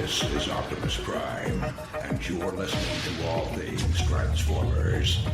This is Optimus Prime, and you're listening to All Things Transformers.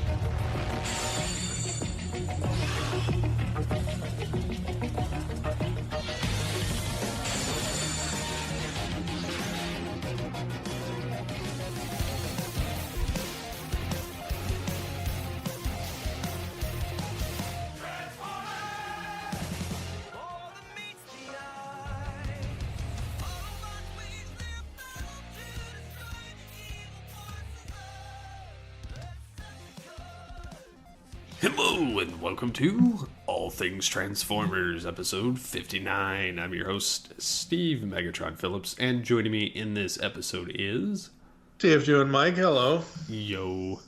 Hello and welcome to All Things Transformers, episode 59. I'm your host, Steve Megatron Phillips, and joining me in this episode is... TFG and Mike, hello. Yo.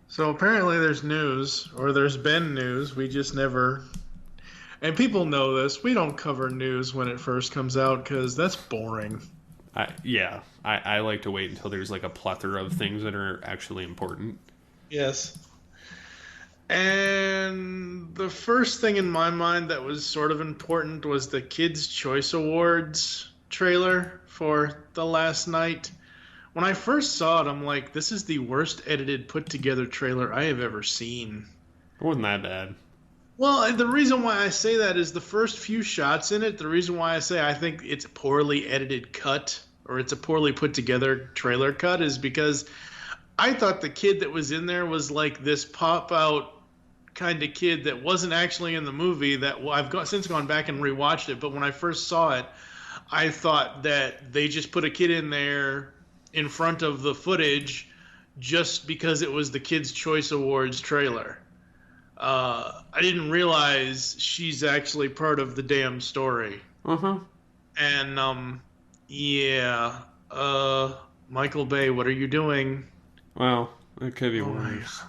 So apparently there's news, or there's been news, we just never... And people know this, we don't cover news when it first comes out, because that's boring. I like to wait until there's like a plethora of things that are actually important. Yes. And the first thing in my mind that was sort of important was the Kids' Choice Awards trailer for the last night. When I first saw it, I'm like, this is the worst edited, put-together trailer I have ever seen. It wasn't that bad. Well, the reason why I say that is the first few shots in it, the reason why I say I think it's a poorly edited cut, or it's a poorly put together trailer cut, is because I thought the kid that was in there was like this pop-out kind of kid that wasn't actually in the movie. That I've since gone back and rewatched it, but when I first saw it, I thought that they just put a kid in there in front of the footage just because it was the Kids' Choice Awards trailer. I didn't realize she's actually part of the damn story. And, Michael Bay, what are you doing? Well, it could be worse.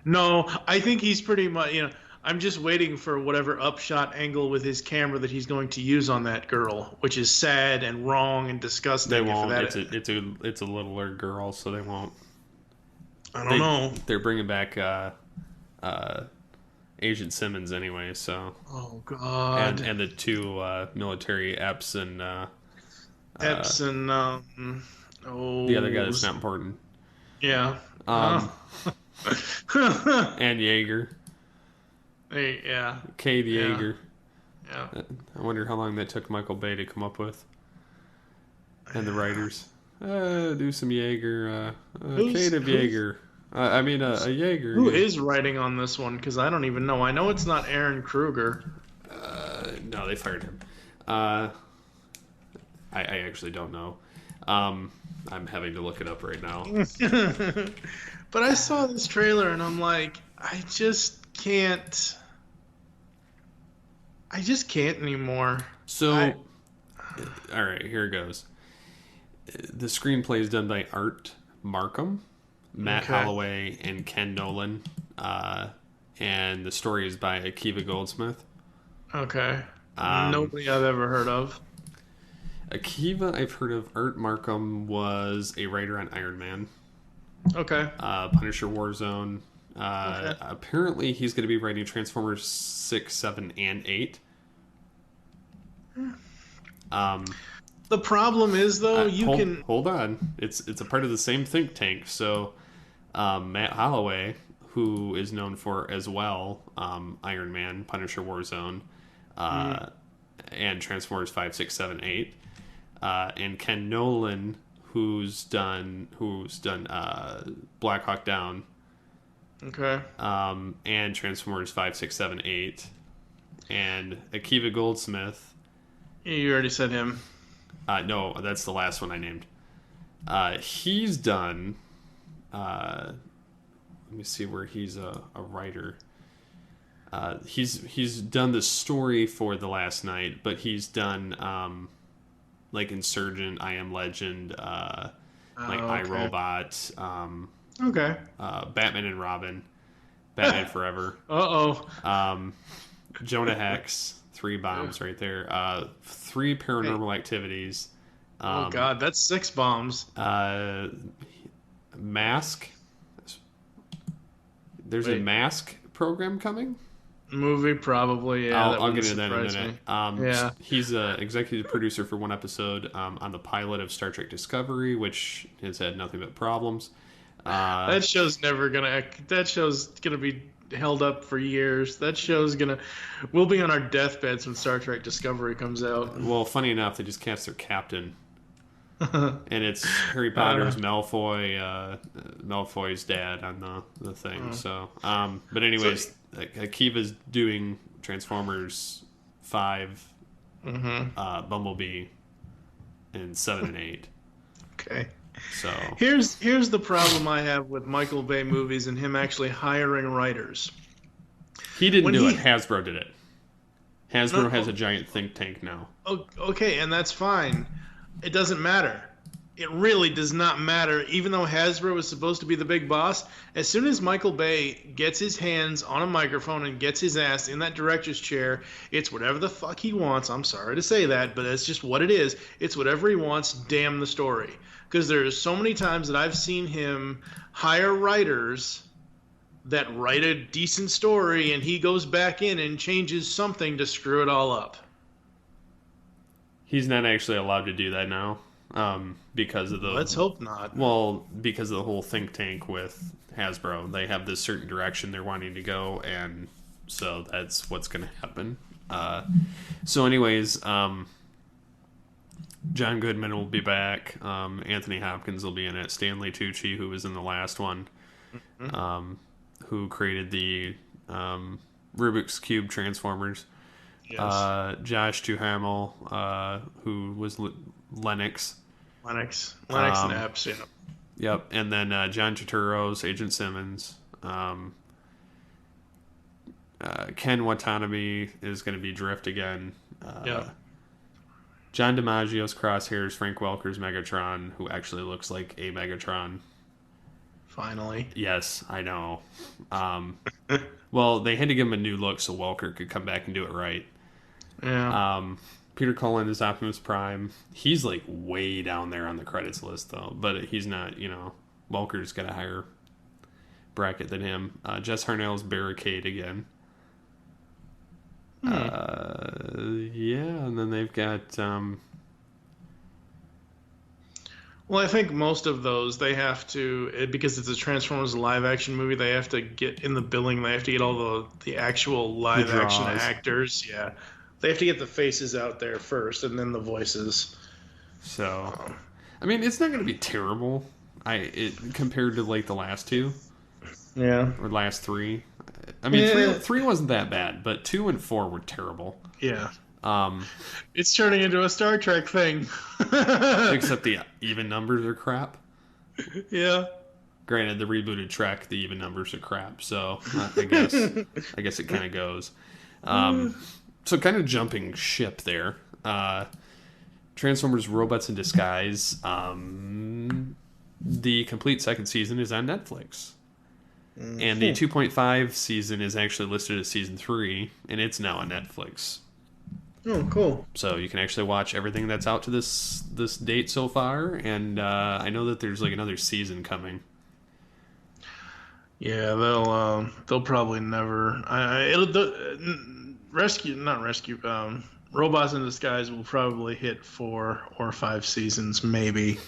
No, I think he's pretty much, I'm just waiting for whatever upshot angle with his camera that he's going to use on that girl, which is sad and wrong and disgusting. They won't. It's a littler girl, so they won't. I don't know. They're bringing back Agent Simmons anyway, so. Oh God. And the two military Eps and the other guy that's not important. Yeah. And Yeager. Hey, yeah. Cade Yeager. Yeah. I wonder how long that took Michael Bay to come up with. And the writers. Do some Yeager. Cade of Yeager. A Yeager. Who is writing on this one? Because I don't even know. I know it's not Aaron Kruger. No, they fired him. I actually don't know. I'm having to look it up right now. But I saw this trailer and I'm like, I just can't anymore. So, all right, here it goes. The screenplay is done by Art Markham, Matt Holloway, and Ken Nolan. And the story is by Akiva Goldsmith. Okay. Nobody I've ever heard of. Akiva, I've heard of. Art Markham was a writer on Iron Man. Okay. Punisher Warzone. Apparently, he's going to be writing Transformers 6, 7, and 8. The problem is, though, Hold on. It's a part of the same think tank. So, Matt Holloway, who is known for, as well, Iron Man, Punisher Warzone, and Transformers 5, 6, 7, 8. And Ken Nolan, who's done Black Hawk Down. Okay. And Transformers 5, 6, 7, 8. And Akiva Goldsmith. You already said him. No, that's the last one I named. He's done... let me see where he's a writer. He's done the story for The Last Night, but he's done like Insurgent, I Am Legend, iRobot, Batman and Robin, Batman Forever. Jonah Hex, 3 bombs right there. 3 Paranormal Activities. Oh God, that's 6 bombs. Mask. There's a Mask program coming. Movie, probably. Yeah, I'll get into that in a minute. Yeah. He's an executive producer for one episode on the pilot of Star Trek Discovery, which has had nothing but problems. That show's gonna be held up for years. That show's gonna. We'll be on our deathbeds when Star Trek Discovery comes out. Well, funny enough, they just cast their captain. And it's Harry Potter's Malfoy's dad on the thing. So, but anyways, Akiva's doing Transformers 5, Bumblebee, and 7 and 8. Okay. So here's the problem I have with Michael Bay movies and him actually hiring writers. He didn't do it. Hasbro did it. Hasbro has a giant think tank now. Okay, and that's fine. It doesn't matter. It really does not matter. Even though Hasbro was supposed to be the big boss, as soon as Michael Bay gets his hands on a microphone and gets his ass in that director's chair, it's whatever the fuck he wants. I'm sorry to say that, but that's just what it is. It's whatever he wants, damn the story. Because there's so many times that I've seen him hire writers that write a decent story and he goes back in and changes something to screw it all up. He's not actually allowed to do that now, because of the. Let's hope not. Well, because of the whole think tank with Hasbro, they have this certain direction they're wanting to go, and so that's what's going to happen. So, anyways, John Goodman will be back. Anthony Hopkins will be in it. Stanley Tucci, who was in the last one, who created the Rubik's Cube Transformers. Yes. Josh Duhamel, who was Lennox. Lennox and Epps, yeah. Yep, and then John Turturro's Agent Simmons. Ken Watanabe is going to be Drift again. John DiMaggio's Crosshairs, Frank Welker's Megatron, who actually looks like a Megatron. Finally. Yes, I know. Well, they had to give him a new look so Welker could come back and do it right. Yeah. Peter Cullen is Optimus Prime. He's like way down there on the credits list, though. But he's not, Welker's got a higher bracket than him. Jess Harnell's Barricade again. And then they've got. Well, I think most of those they have to, because it's a Transformers live action movie. They have to get in the billing. They have to get all the actual live action actors. Yeah, they have to get the faces out there first, and then the voices. So, I mean, it's not going to be terrible. Compared to like the last two. Yeah. Or last three. I mean, three wasn't that bad, but 2 and 4 were terrible. Yeah. It's turning into a Star Trek thing. Except the even numbers are crap. Yeah. Granted, the rebooted Trek, the even numbers are crap. So I guess it kind of goes. So kind of jumping ship there. Transformers: Robots in Disguise. The complete second season is on Netflix. And the 2.5 season is actually listed as season 3, and it's now on Netflix. Oh, cool. So you can actually watch everything that's out to this date so far, and I know that there's like another season coming. Yeah, they'll probably never. Robots in Disguise will probably hit 4 or 5 seasons, maybe.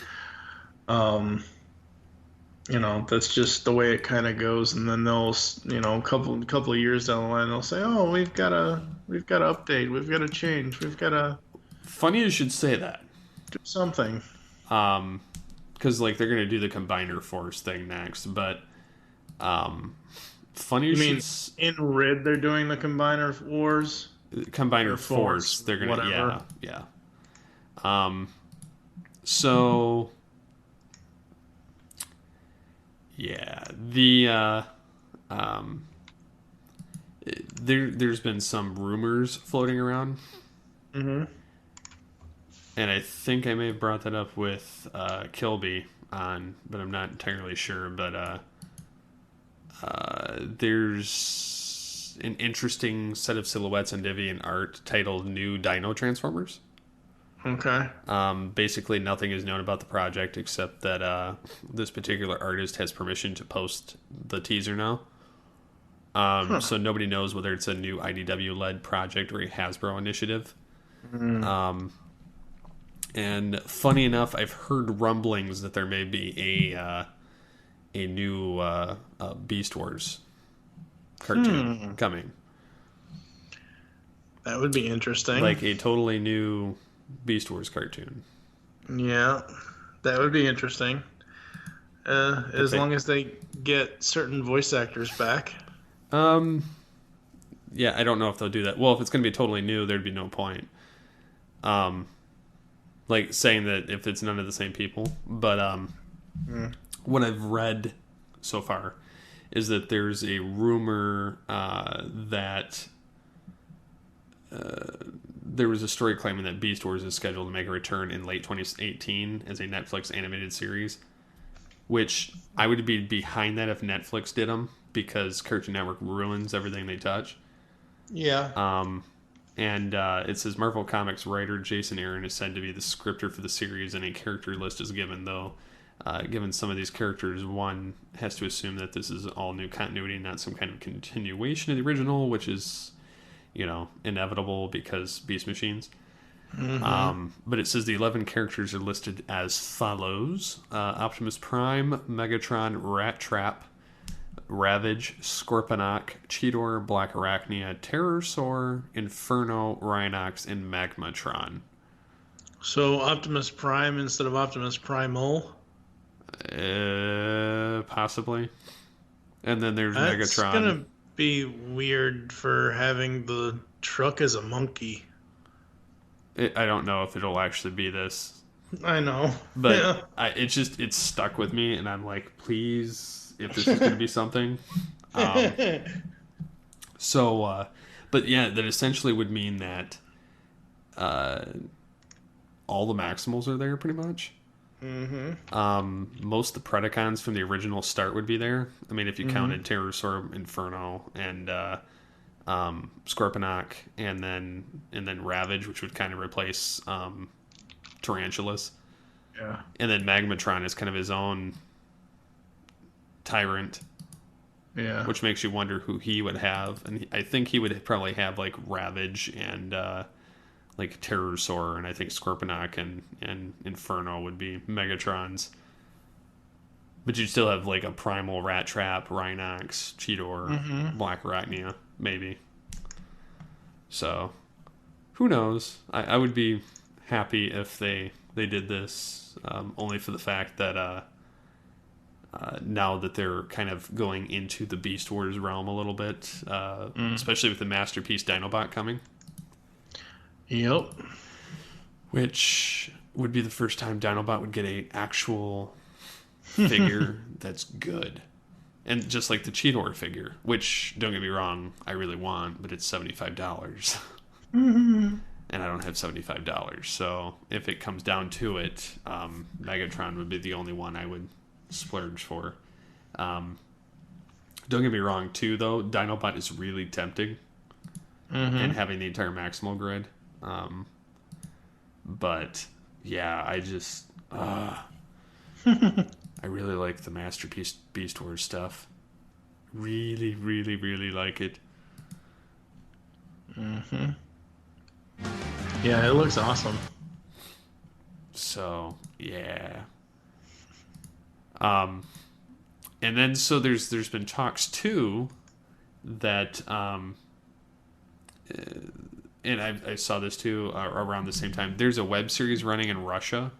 That's just the way it kind of goes, and then they'll, a couple of years down the line, they'll say, "Oh, we've got to update, we've got to change, we've got to." Funny you should say that. Do something. Because like they're gonna do the Combiner Force thing next, but funny you mean should. In Rid, they're doing the Combiner Wars. Combiner Force. They're gonna whatever. Yeah. So. Yeah, there's been some rumors floating around, and I think I may have brought that up with Kilby on, but I'm not entirely sure. But there's an interesting set of silhouettes and Deviant art titled "New Dino Transformers." Okay. Basically, nothing is known about the project except that this particular artist has permission to post the teaser now. So nobody knows whether it's a new IDW-led project or a Hasbro initiative. And funny enough, I've heard rumblings that there may be a new Beast Wars cartoon coming. That would be interesting. Like a totally new Beast Wars cartoon. Yeah, that would be interesting. As long as they get certain voice actors back. Yeah, I don't know if they'll do that. Well, if it's going to be totally new, there'd be no point. Like saying that if it's none of the same people. But what I've read so far is that there's a rumor that there was a story claiming that Beast Wars is scheduled to make a return in late 2018 as a Netflix animated series, which I would be behind that if Netflix did them, because Cartoon Network ruins everything they touch. Yeah. And it says Marvel Comics writer Jason Aaron is said to be the scripter for the series, and a character list is given, though. Given some of these characters, one has to assume that this is all new continuity, not some kind of continuation of the original, which is, inevitable because Beast Machines. But it says the 11 characters are listed as follows: Optimus Prime, Megatron, Rat Trap, Ravage, Scorponok, Cheetor, Black Arachnia, Terrorsaur, Inferno, Rhinox, and Magmatron. So Optimus Prime instead of Optimus Primal? Possibly. And then there's That's Megatron. That's gonna be weird for having the truck as a monkey. I don't know if it'll actually be this. I know. But yeah. It's stuck with me, and I'm like, please, if this is going to be something. But yeah, that essentially would mean that all the Maximals are there, pretty much. Most of the Predacons from the original start would be there. I mean, if you counted Terrorsaur, Inferno, and Scorponok, and then Ravage, which would kind of replace Tarantulas. Yeah. And then Magmatron is kind of his own tyrant. Yeah. Which makes you wonder who he would have. And I think he would probably have like Ravage and like Terrorsaur, and I think Scorponok and Inferno would be Megatrons. But you'd still have like a primal Rat Trap, Rhinox, Cheetor, Black Arachnia, maybe. So, who knows? I would be happy if they did this, only for the fact that now that they're kind of going into the Beast Wars realm a little bit, especially with the Masterpiece Dinobot coming. Yep. Which would be the first time Dinobot would get a actual figure that's good. And just like the Cheetor figure, which, don't get me wrong, I really want, but it's $75. And I don't have $75. So if it comes down to it, Megatron would be the only one I would splurge for. Don't get me wrong, too, though. Dinobot is really tempting. And having the entire Maximal grid. But, yeah, I just... I really like the Masterpiece Beast Wars stuff. Really, really, really like it. Yeah, it looks awesome. So, yeah. And then, so there's been talks, too, that... and I saw this, too, around the same time. There's a web series running in Russia.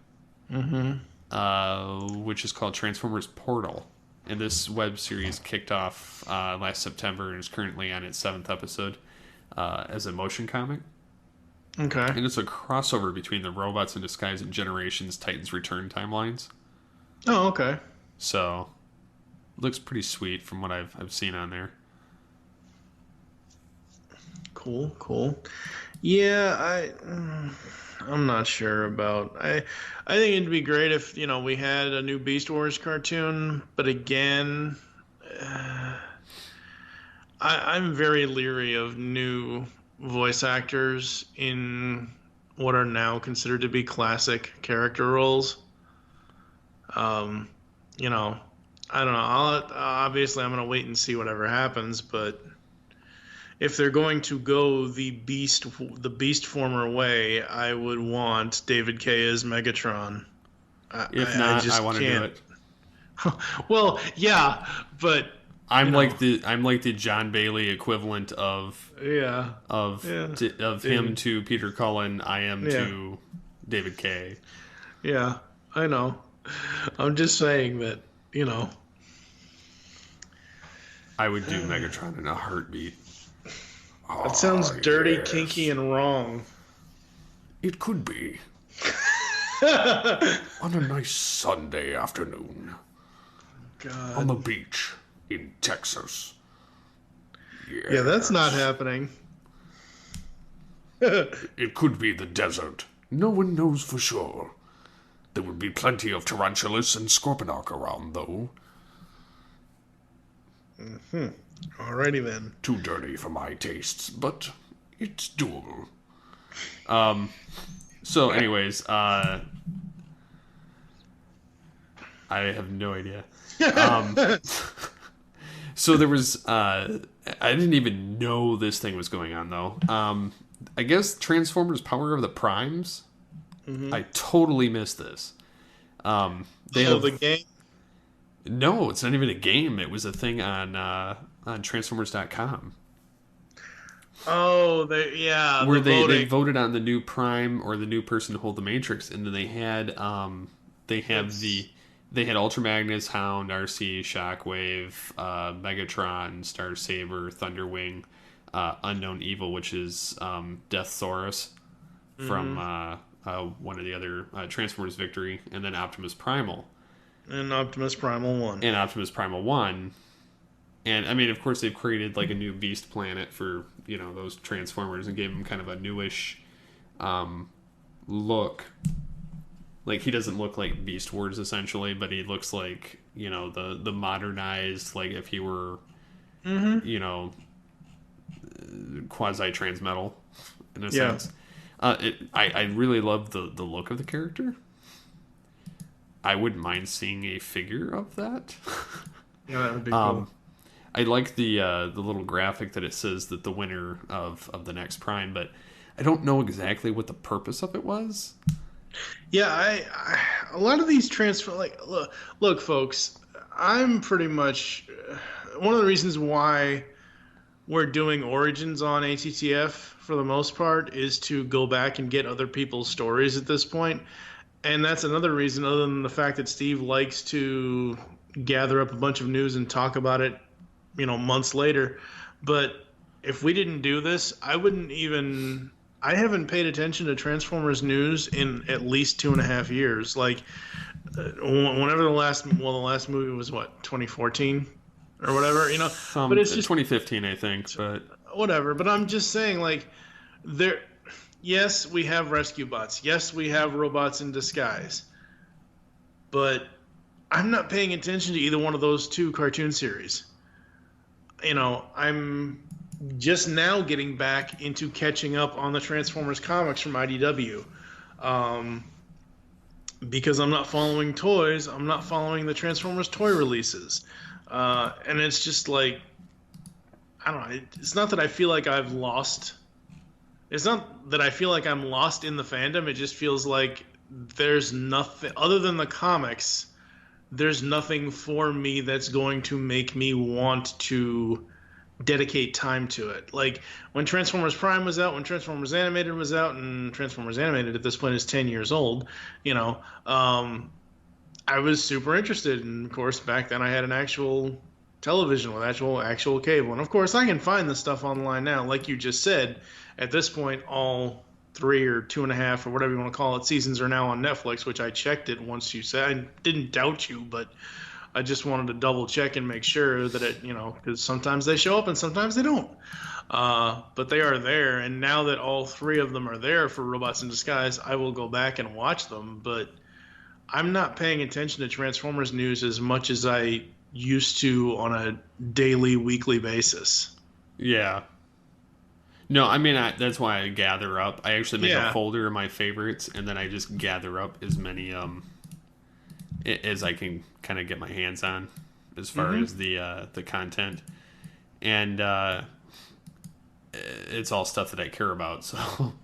Which is called Transformers Portal. And this web series kicked off last September and is currently on its 7th episode as a motion comic. Okay. And it's a crossover between the Robots in Disguise and Generations Titans Return timelines. Oh, okay. So, looks pretty sweet from what I've seen on there. Cool. Yeah, I'm not sure about. I think it'd be great if we had a new Beast Wars cartoon, but again, I'm very leery of new voice actors in what are now considered to be classic character roles. I don't know. Obviously, I'm gonna wait and see whatever happens. But if they're going to go the beast former way, I would want David K as Megatron. If I not, I just want to do can't. it. Well, yeah, but I'm like the John Bailey equivalent of yeah, of him to Peter Cullen. I am Yeah. to David K. yeah, I know. I'm just saying that I would do Megatron in a heartbeat. that sounds dirty, yes. kinky, and wrong. It could be. On a nice Sunday afternoon. God. On the beach in Texas. Yeah, that's not happening. It could be the desert. No one knows for sure. There would be plenty of tarantulas and scorponok around, though. Alrighty then. Too dirty for my tastes, but it's doable. So, anyways, I have no idea. So there was, I didn't even know this thing was going on though. I guess Transformers: Power of the Primes. Mm-hmm. I totally missed this. The game. No, it's not even a game. It was a thing on Transformers.com. Oh, where they voted on the new Prime or the new person to hold the Matrix, and then they had they had Ultra Magnus, Hound, RC, Shockwave, Megatron, Starsaber, Thunderwing, Unknown Evil, which is Deathsaurus from one of the other Transformers Victory, and then Optimus Primal. And Optimus Primal 1. And Optimus Primal 1. And, I mean, of course, they've created, like, a new Beast planet for, those Transformers and gave them kind of a newish look. Like, he doesn't look like Beast Wars, essentially, but he looks like, the modernized, like, if he were, quasi-transmetal, in a sense. I really love the look of the character. I wouldn't mind seeing a figure of that. Yeah, that would be cool. I like the little graphic that it says that the winner of the next Prime, but I don't know exactly what the purpose of it was. Yeah, a lot of these look, folks, I'm pretty much one of the reasons why we're doing Origins on ATTF for the most part is to go back and get other people's stories at this point. And that's another reason, other than the fact that Steve likes to gather up a bunch of news and talk about it, months later. But if we didn't do this, I haven't paid attention to Transformers news in at least 2.5 years. Like, whenever the last movie was, 2014 or whatever, but it's just 2015, I think, but whatever. But I'm just saying, like, yes, we have rescue bots. Yes, we have robots in disguise. But I'm not paying attention to either one of those two cartoon series. I'm just now getting back into catching up on the Transformers comics from IDW. Because I'm not following toys. I'm not following the Transformers toy releases. And it's just like, I don't know. It's not that I feel like I've lost. It's not that I feel like I'm lost in the fandom. It just feels like there's nothing other than the comics. There's nothing for me that's going to make me want to dedicate time to it. Like when Transformers Prime was out, when Transformers Animated was out, and Transformers Animated at this point is 10 years old, I was super interested. And of course, back then I had an actual television with actual cable. And of course, I can find this stuff online now. Like you just said, at this point, all 3 or 2.5 or whatever you want to call it seasons are now on Netflix, which I checked it once you said. I didn't doubt you, but I just wanted to double check and make sure that it, because sometimes they show up and sometimes they don't. But they are there, and now that all 3 of them are there for Robots in Disguise, I will go back and watch them. But I'm not paying attention to Transformers news as much as I used to on a daily, weekly basis. Yeah. No, I mean, that's why I gather up. I actually make a folder of my favorites, and then I just gather up as many as I can kind of get my hands on. as far as the content, and it's all stuff that I care about. So,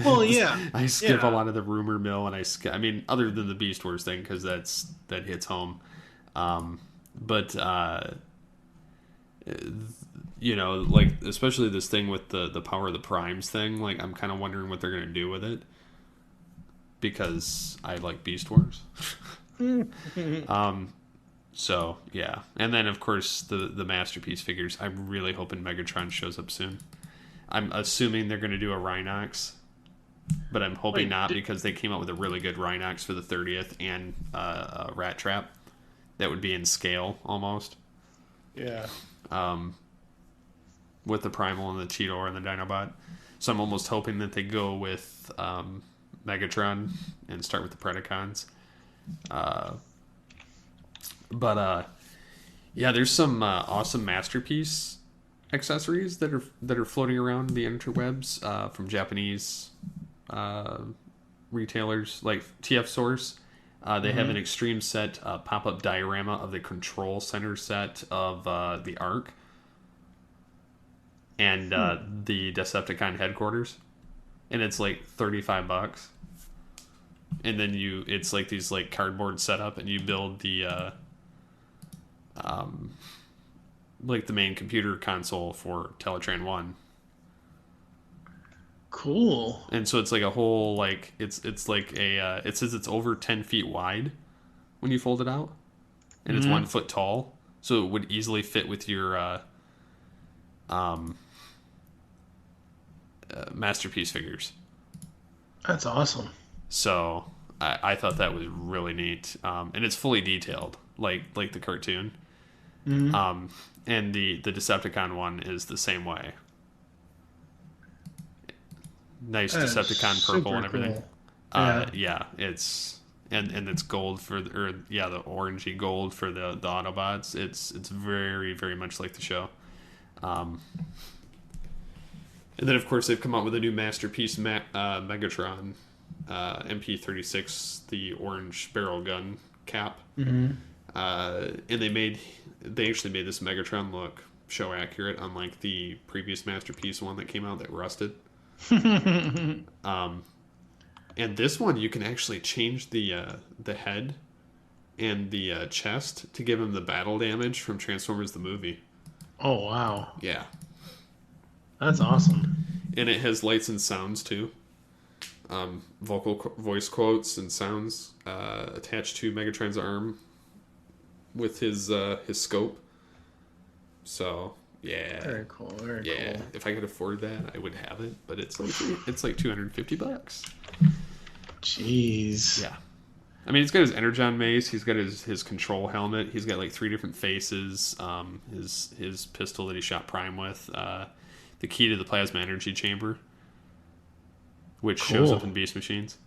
Well, yeah, I skip a lot of the rumor mill, and I mean, other than the Beast Wars thing, because that hits home. But like especially this thing with the Power of the Primes thing, like I'm kind of wondering what they're gonna do with it, because I like Beast Wars. So yeah, and then of course the Masterpiece figures. I'm really hoping Megatron shows up soon. I'm assuming they're gonna do a Rhinox, but I'm hoping not, because they came out with a really good Rhinox for the 30th and a Rat Trap that would be in scale almost. Yeah. With the Primal and the Cheetor and the Dinobot. So I'm almost hoping that they go with Megatron and start with the Predacons. Yeah, there's some awesome Masterpiece accessories that are floating around the interwebs from Japanese retailers like TF Source. They have an extreme set pop-up diorama of the control center set of the Ark and the Decepticon headquarters, and it's like $35. And then it's like these like cardboard setup, and you build the like the main computer console for Teletran 1. Cool. And so it's like a whole, like it's like a it says it's over 10 feet wide when you fold it out, and it's 1 foot tall, so it would easily fit with your Masterpiece figures. That's awesome. So I thought that was really neat, and it's fully detailed like the cartoon. And the Decepticon one is the same way. Nice That is Decepticon purple and super everything. cool. Yeah, it's and it's gold for the orangey gold for the Autobots. It's very, very much like the show. And then of course they've come out with a new Masterpiece Megatron MP36, the orange barrel gun cap. And they actually made this Megatron look show accurate, unlike the previous Masterpiece one that came out that rusted. And this one you can actually change the head and the chest to give him the battle damage from Transformers the movie. Oh wow. Yeah. That's awesome. And it has lights and sounds too. Voice quotes and sounds attached to Megatron's arm with his scope. So yeah, Very cool. Very cool. If I could afford that, I would have it. But it's like $250. Jeez. Yeah, I mean, he's got his Energon mace. He's got his control helmet. He's got like 3 different faces. His pistol that he shot Prime with. The key to the plasma energy chamber, which shows up in Beast Machines.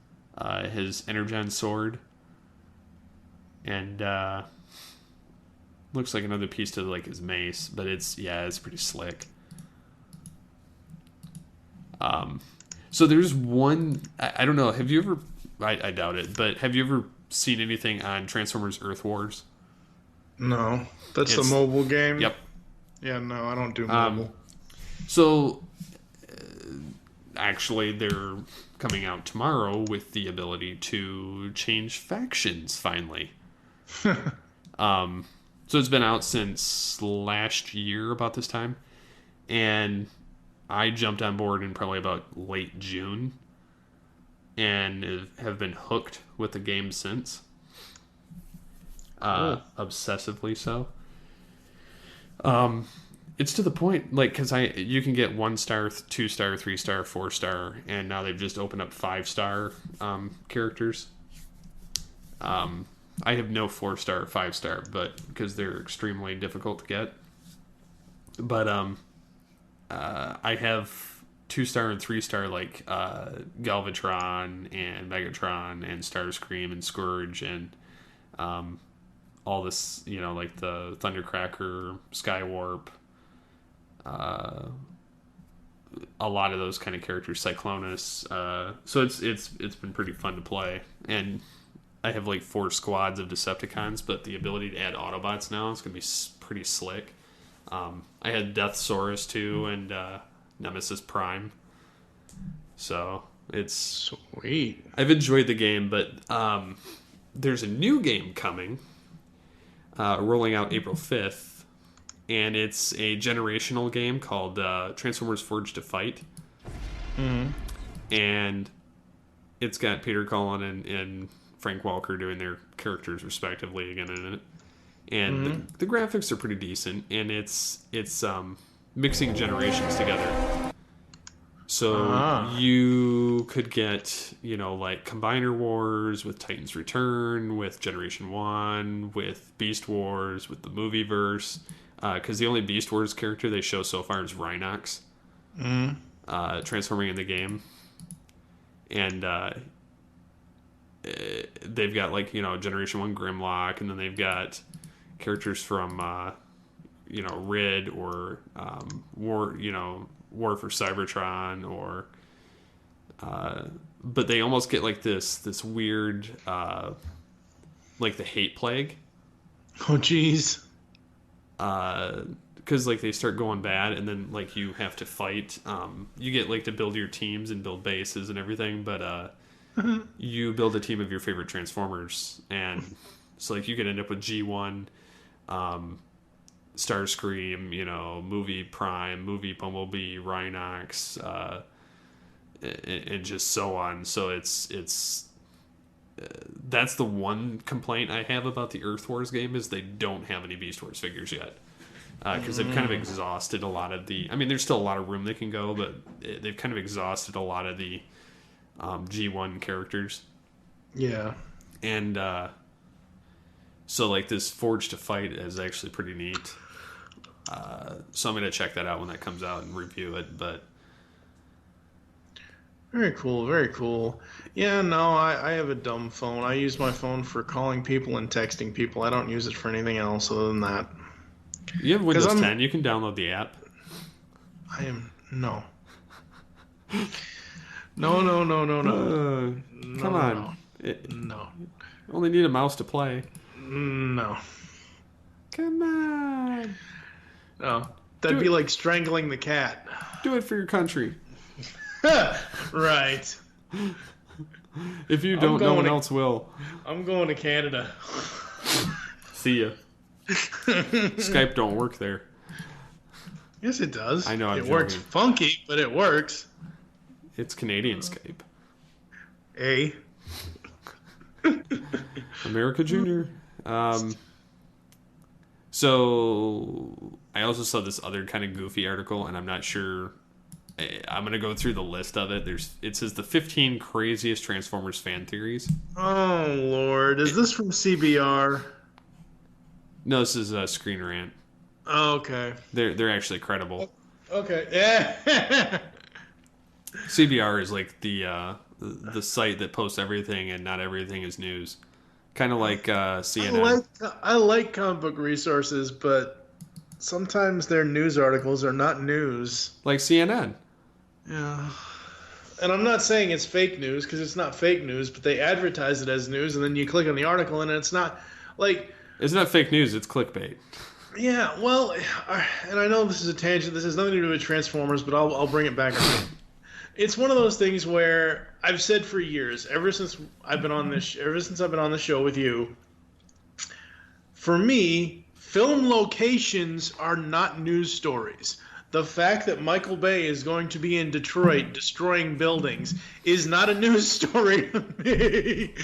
His Energon sword, and looks like another piece to like his mace, but it's pretty slick. So there's one, I don't know, have you ever, I doubt it, but have you ever seen anything on Transformers Earth Wars? No, that's the mobile game. Yep. Yeah, no, I don't do mobile. So actually they're coming out tomorrow with the ability to change factions finally. So it's been out since last year about this time, and I jumped on board in probably about late June and have been hooked with the game since. Obsessively so. It's to the point, like, because you can get 1-star, 2-star, 3-star, 4-star, and now they've just opened up 5-star characters. I have no 4-star or 5-star, but because they're extremely difficult to get. But I have 2-star and 3-star, like Galvatron and Megatron and Starscream and Scourge and all this, like the Thundercracker, Skywarp. A lot of those kind of characters, Cyclonus. So it's been pretty fun to play, and I have like 4 squads of Decepticons, but the ability to add Autobots now is going to be pretty slick. I had Deathsaurus too, and Nemesis Prime. So it's sweet. I've enjoyed the game, but there's a new game coming, rolling out April 5th, and it's a generational game called Transformers Forged to Fight. Mm-hmm. And it's got Peter Cullen and Frank Welker doing their characters respectively again in it. And the graphics are pretty decent, and it's mixing generations together. So you could get, like Combiner Wars with Titans Return, with Generation 1, with Beast Wars, with the Movieverse. Because the only Beast Wars character they show so far is Rhinox, transforming in the game. And they've got, like, Generation 1 Grimlock, and then they've got characters from, Rid or War for Cybertron, or but they almost get like this weird like the hate plague. Oh jeez. Because like they start going bad, and then like you have to fight. You get like to build your teams and build bases and everything, but you build a team of your favorite Transformers, and so like you could end up with G1, Starscream, Movie Prime, Movie Bumblebee, Rhinox, and just so on. So it's that's the one complaint I have about the Earth Wars game, is they don't have any Beast Wars figures yet. Because they've kind of exhausted a lot of the... I mean, there's still a lot of room they can go, but they've kind of exhausted a lot of the G1 characters. Yeah. And so, like, this Forged to Fight is actually pretty neat. So I'm going to check that out when that comes out and review it, but... Very cool, very cool. Yeah, no, I have a dumb phone. I use my phone for calling people and texting people. I don't use it for anything else other than that. You have Windows 10. You can download the app. No. No. Come on. No. You only need a mouse to play. No. Come on. No. That'd be like strangling the cat. Do it for your country. Right. If you don't, no one else will. I'm going to Canada. See ya. Skype don't work there. Yes, it does. I know. It works funky, but it works. It's Canadian Skype. America Junior. So I also saw this other kind of goofy article, and I'm not sure. I'm going to go through the list of it. It says the 15 craziest Transformers fan theories. Oh Lord, is this from CBR? No, this is Screen Rant. Oh, okay. They're actually credible. Okay. Yeah. CBR is like the site that posts everything, and not everything is news. Kind of like CNN. I like comic book resources, but sometimes their news articles are not news. Like CNN. Yeah. And I'm not saying it's fake news, because it's not fake news, but they advertise it as news, and then you click on the article, and it's not like... It's not fake news, it's clickbait. Yeah, well, and I know this is a tangent. This has nothing to do with Transformers, but I'll bring it back. It's one of those things where I've said for years, ever since I've been on the show with you, for me, film locations are not news stories. The fact that Michael Bay is going to be in Detroit destroying buildings is not a news story to me.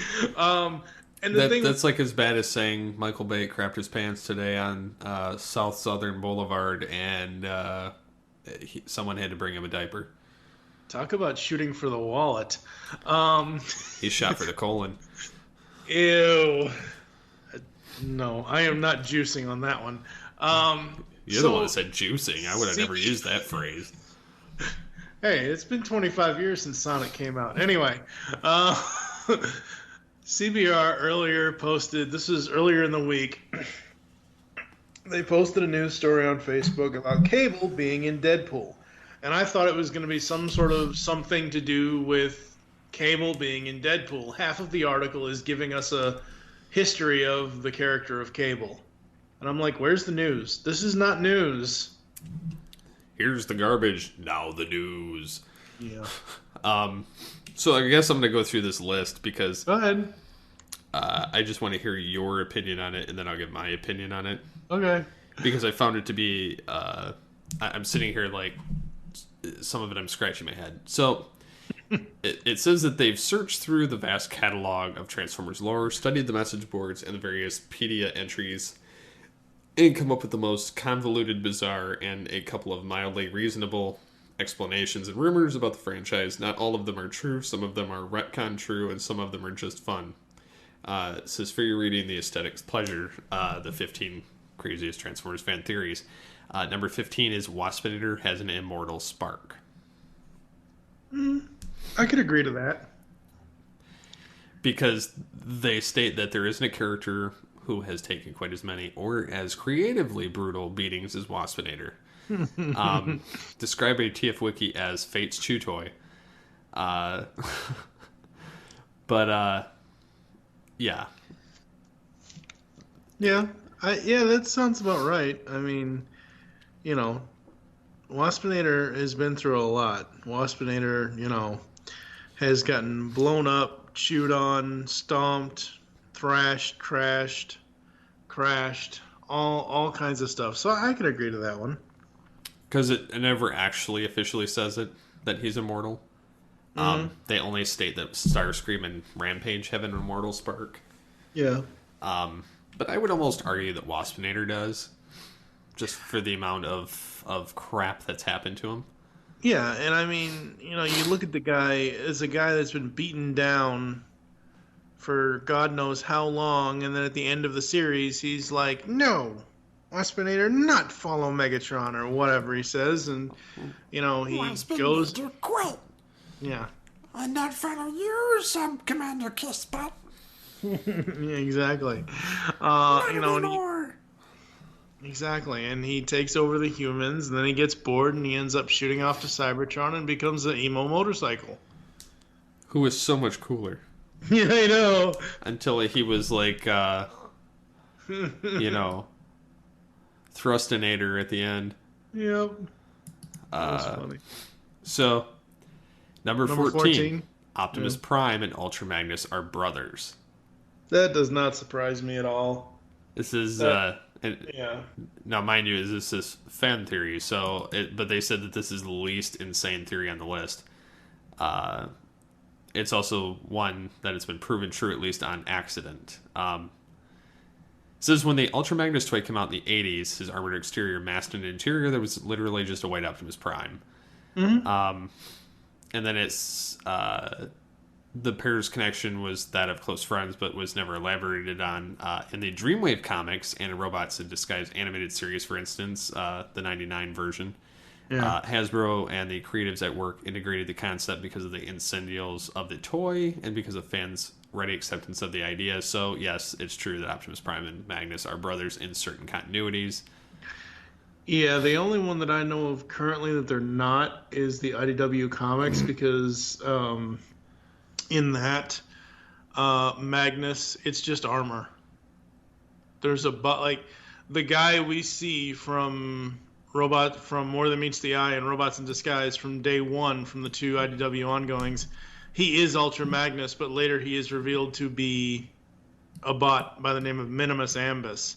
And that's like as bad as saying Michael Bay crapped his pants today on South Southern Boulevard, and someone had to bring him a diaper. Talk about shooting for the wallet. He shot for the colon. Ew. No, I am not juicing on that one. You're the one that said juicing. I would have never used that phrase. Hey, it's been 25 years since Sonic came out. Anyway, CBR earlier posted, this was earlier in the week, they posted a news story on Facebook about Cable being in Deadpool. And I thought it was going to be some sort of something to do with Cable being in Deadpool. Half of the article is giving us a history of the character of Cable. And I'm like, where's the news? This is not news. Here's the garbage. Now the news. Yeah. So I guess I'm going to go through this list because Go ahead. I just want to hear your opinion on it, and then I'll give my opinion on it. Okay. Because I found it to be... I'm sitting here like... Some of it I'm scratching my head. So... It says that they've searched through the vast catalog of Transformers lore, studied the message boards and the various pedia entries, and come up with the most convoluted, bizarre, and a couple of mildly reasonable explanations and rumors about the franchise. Not all of them are true, some of them are retcon true, and some of them are just fun. It says, for your reading, the aesthetics pleasure, the 15 craziest Transformers fan theories. Number 15 is Waspinator has an immortal spark. I could agree to that. Because they state that there isn't a character who has taken quite as many or as creatively brutal beatings as Waspinator. Describe a TF Wiki as Fate's chew toy. Yeah. Yeah. Yeah, that sounds about right. I mean, Waspinator has been through a lot. Waspinator, has gotten blown up, chewed on, stomped, thrashed, crashed, all kinds of stuff. So I could agree to that one. Because it never actually officially says it, that he's immortal. They only state that Starscream and Rampage have an immortal spark. Yeah. But I would almost argue that Waspinator does, just for the amount of crap that's happened to him. Yeah, and I mean, you look at the guy as a guy that's been beaten down for God knows how long, and then at the end of the series, he's like, no, Waspinator not follow Megatron, or whatever he says, and, he goes... quit! Yeah. I'm not follow you, some Commander Kissbutt. Yeah, exactly. Exactly, and he takes over the humans, and then he gets bored, and he ends up shooting off to Cybertron and becomes an emo motorcycle. Who is so much cooler. Yeah, I know. Until he was like, Thrustinator at the end. Yep. That was funny. So, number 14. Optimus Prime and Ultra Magnus are brothers. That does not surprise me at all. This is... yeah. Now, mind you, this is fan theory, but they said that this is the least insane theory on the list. It's also one that has been proven true, at least on accident. It says when the Ultra Magnus toy came out in the 80s, his armored exterior masked an interior that was literally just a white Optimus Prime. Mm-hmm. And then it's... the pair's connection was that of close friends, but was never elaborated on. In the Dreamwave comics and a Robots in Disguise animated series, for instance, the 99 version, Hasbro and the creatives at work integrated the concept because of the incendials of the toy and because of fans' ready acceptance of the idea. So, yes, it's true that Optimus Prime and Magnus are brothers in certain continuities. Yeah, the only one that I know of currently that they're not is the IDW comics because... in that Magnus, it's just armor. There's the guy we see from More Than Meets the Eye and Robots in Disguise from day one from the two IDW ongoings. He is Ultra Magnus, but later he is revealed to be a bot by the name of Minimus Ambus.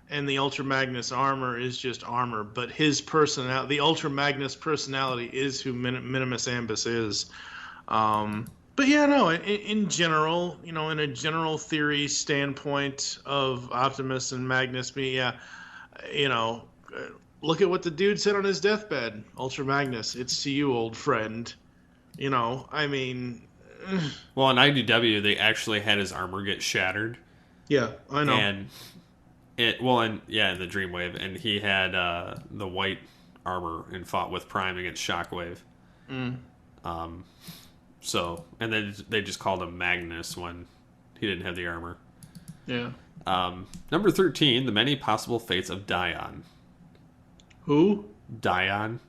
And the Ultra Magnus armor is just armor, but his personality, the Ultra Magnus personality, is who Minimus Ambus is. But yeah, no, in general, in a general theory standpoint of Optimus and Magnus, look at what the dude said on his deathbed. Ultra Magnus, it's to you, old friend. I mean... Well, in IDW, they actually had his armor get shattered. Yeah, I know. And in the Dreamwave, and he had the white armor and fought with Prime against Shockwave. So, and then they just called him Magnus when he didn't have the armor. Yeah. Number 13, the many possible fates of Dion. Who? Dion.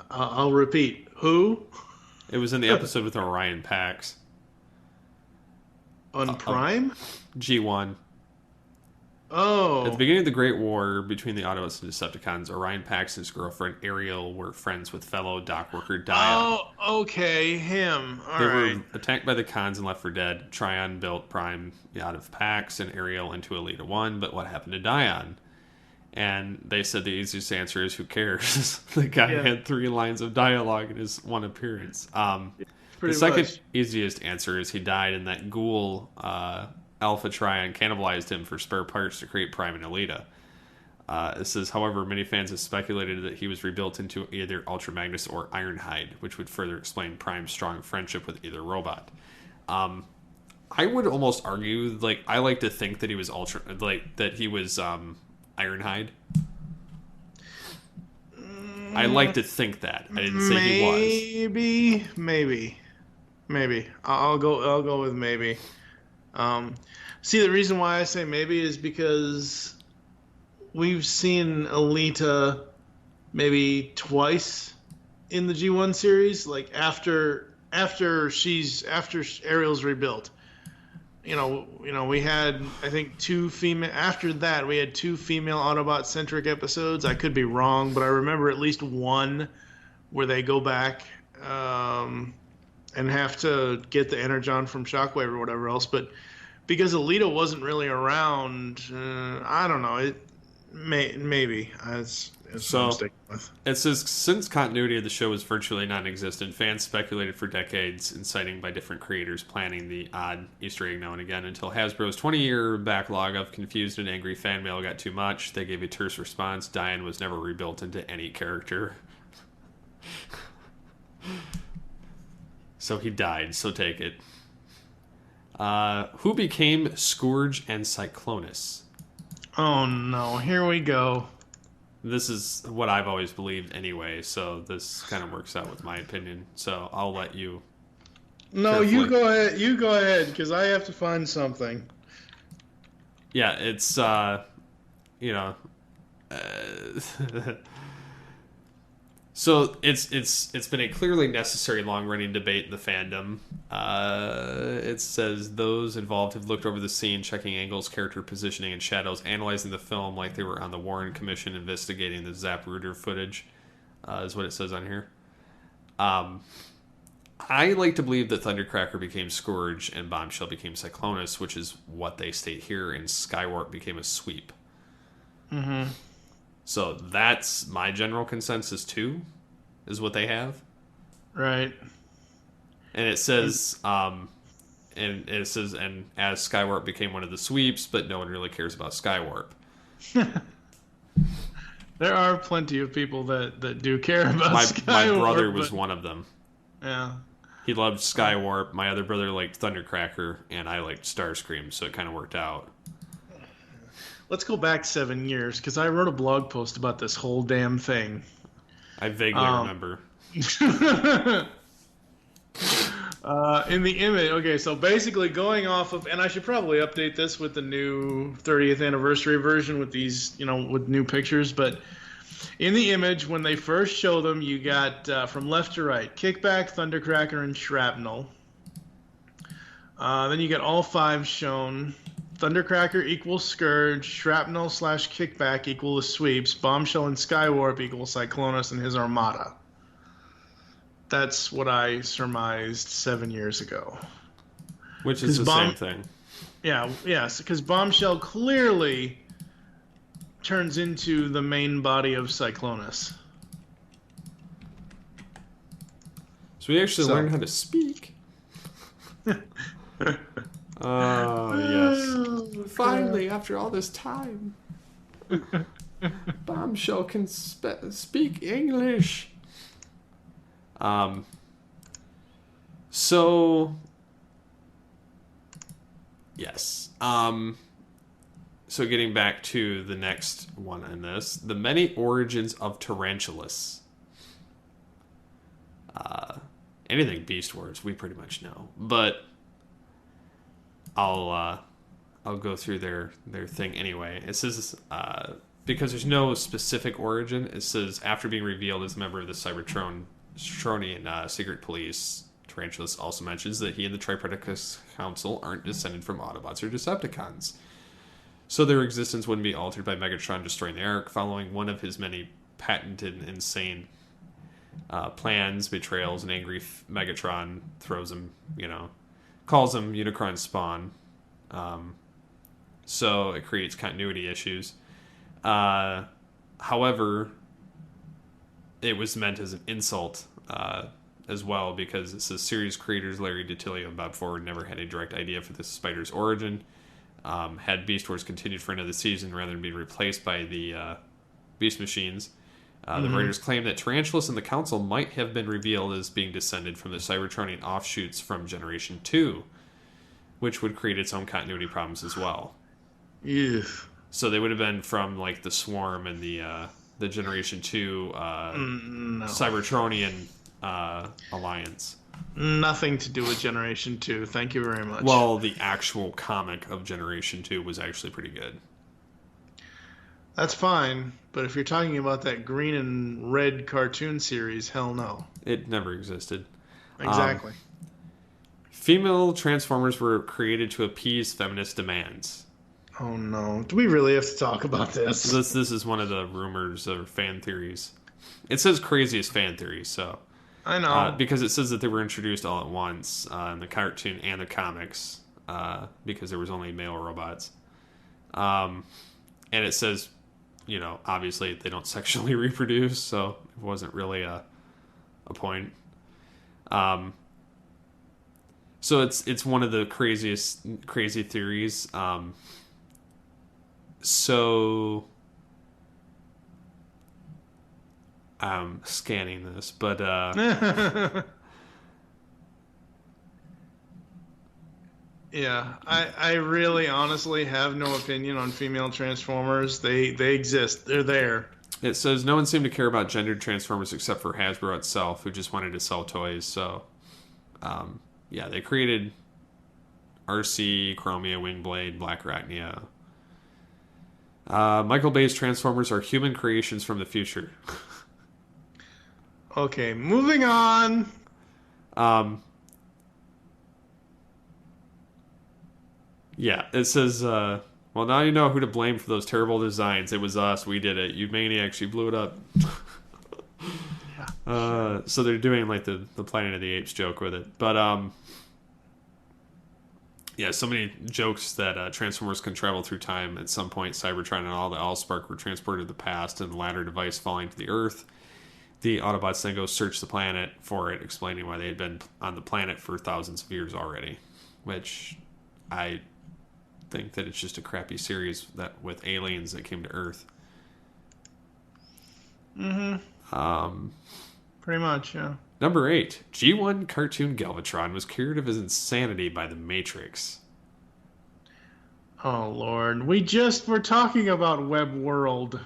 I'll repeat. Who? It was in the episode with Orion Pax. On Prime? G1. Oh. At the beginning of the Great War between the Autobots and Decepticons, Orion Pax and his girlfriend Ariel were friends with fellow dock worker Dion. Oh, okay, him. All They right. were attacked by the Cons and left for dead. Tryon built Prime out of Pax and Ariel into Elita 1, but what happened to Dion? And they said the easiest answer is, who cares? The guy had 3 lines of dialogue in his one appearance. The second easiest answer is he died, and that ghoul Alpha Tryon cannibalized him for spare parts to create Prime and Elita. It says, however, many fans have speculated that he was rebuilt into either Ultra Magnus or Ironhide, which would further explain Prime's strong friendship with either robot. I would almost argue, like, I like to think that he was that he was Ironhide. I like to think that. I didn't say he was. Maybe. I'll go with maybe. See, the reason why I say maybe is because we've seen Elita maybe twice in the G1 series, like after Ariel's rebuilt. You know, we had, I think, 2 female. After that, we had 2 female Autobot centric episodes. I could be wrong, but I remember at least one where they go back and have to get the Energon from Shockwave or whatever else. But because Elita wasn't really around, I don't know. Maybe it's so I'm sticking with. It says, since continuity of the show was virtually non-existent, fans speculated for decades, inciting by different creators planning the odd Easter egg now and again, until Hasbro's 20-year backlog of confused and angry fan mail got too much. They gave a terse response. Diane was never rebuilt into any character. So he died, so take it. Who became Scourge and Cyclonus? Oh no, here we go. This is what I've always believed anyway, so this kind of works out with my opinion. So I'll let you. No, carefully. You go ahead, because I have to find something. Yeah, it's so it's been a clearly necessary long-running debate in the fandom. It says those involved have looked over the scene, checking angles, character positioning, and shadows, analyzing the film like they were on the Warren Commission investigating the Zapruder footage, is what it says on here. I like to believe that Thundercracker became Scourge and Bombshell became Cyclonus, which is what they state here, and Skywarp became a sweep. Mm-hmm. So that's my general consensus too, is what they have. Right. And it says, and as Skywarp became one of the sweeps, but no one really cares about Skywarp. There are plenty of people that do care about Skywarp. My brother was one of them. Yeah. He loved Skywarp. My other brother liked Thundercracker, and I liked Starscream, so it kind of worked out. Let's go back 7 years, because I wrote a blog post about this whole damn thing. I vaguely remember. In the image, okay, so basically going off of, and I should probably update this with the new 30th anniversary version with these, with new pictures, but in the image, when they first show them, you got, from left to right, Kickback, Thundercracker, and Shrapnel. Then you get all 5 shown. Thundercracker equals Scourge, Shrapnel/Kickback equal the sweeps, Bombshell and Skywarp equal Cyclonus and his armada. That's what I surmised 7 years ago. Which is the same thing. Yeah, yes, because Bombshell clearly turns into the main body of Cyclonus. So we actually learned how to speak. Oh, yes. Finally, after all this time, Bombshell can speak English. So, yes. So getting back to the next one in this, the many origins of Tarantulas. Anything beast words, we pretty much know. But I'll go through their thing anyway. It says because there's no specific origin. It says after being revealed as a member of the Cybertron Cybertronian secret police, Tarantulas also mentions that he and the Tripartite Council aren't descended from Autobots or Decepticons. So their existence wouldn't be altered by Megatron destroying the Ark, following one of his many patented insane plans, betrayals, and angry Megatron throws him, calls him Unicron spawn. So it creates continuity issues. However, it was meant as an insult as well, because it says series creators Larry DiTillio and Bob Forward never had a direct idea for the Spider's origin. Had Beast Wars continued for another season rather than being replaced by the Beast Machines. The writers claim that Tarantulas and the Council might have been revealed as being descended from the Cybertronian offshoots from Generation 2, which would create its own continuity problems as well. Yeah. So they would have been from like the Swarm and the Generation 2 Cybertronian alliance. Nothing to do with Generation 2. Thank you very much. Well, the actual comic of Generation 2 was actually pretty good. That's fine, but if you're talking about that green and red cartoon series, hell no. It never existed. Exactly. Female Transformers were created to appease feminist demands. Oh no. Do we really have to talk about this? This is one of the rumors or fan theories. It says craziest fan theories, so... I know. Because it says that they were introduced all at once in the cartoon and the comics, because there was only male robots. And it says, obviously they don't sexually reproduce, so it wasn't really a point. So it's one of the crazy theories. So I'm scanning this, but yeah, I really honestly have no opinion on female Transformers. They exist. They're there. It says no one seemed to care about gendered Transformers except for Hasbro itself, who just wanted to sell toys. So, yeah, they created RC, Chromia, Wingblade, Black Arachnia. Michael Bay's Transformers are human creations from the future. Okay, moving on. Yeah, it says, well, now you know who to blame for those terrible designs. It was us. We did it. You maniacs. You blew it up. Yeah. So they're doing like the Planet of the Apes joke with it. But, yeah, so many jokes that Transformers can travel through time. At some point, Cybertron and all the Allspark were transported to the past, and the latter device falling to the Earth. The Autobots then go search the planet for it, explaining why they had been on the planet for thousands of years already. Which I think that it's just a crappy series that with aliens that came to Earth. Pretty much, yeah. Number 8. G1 cartoon Galvatron was cured of his insanity by the Matrix. Oh, Lord. We just were talking about Web World.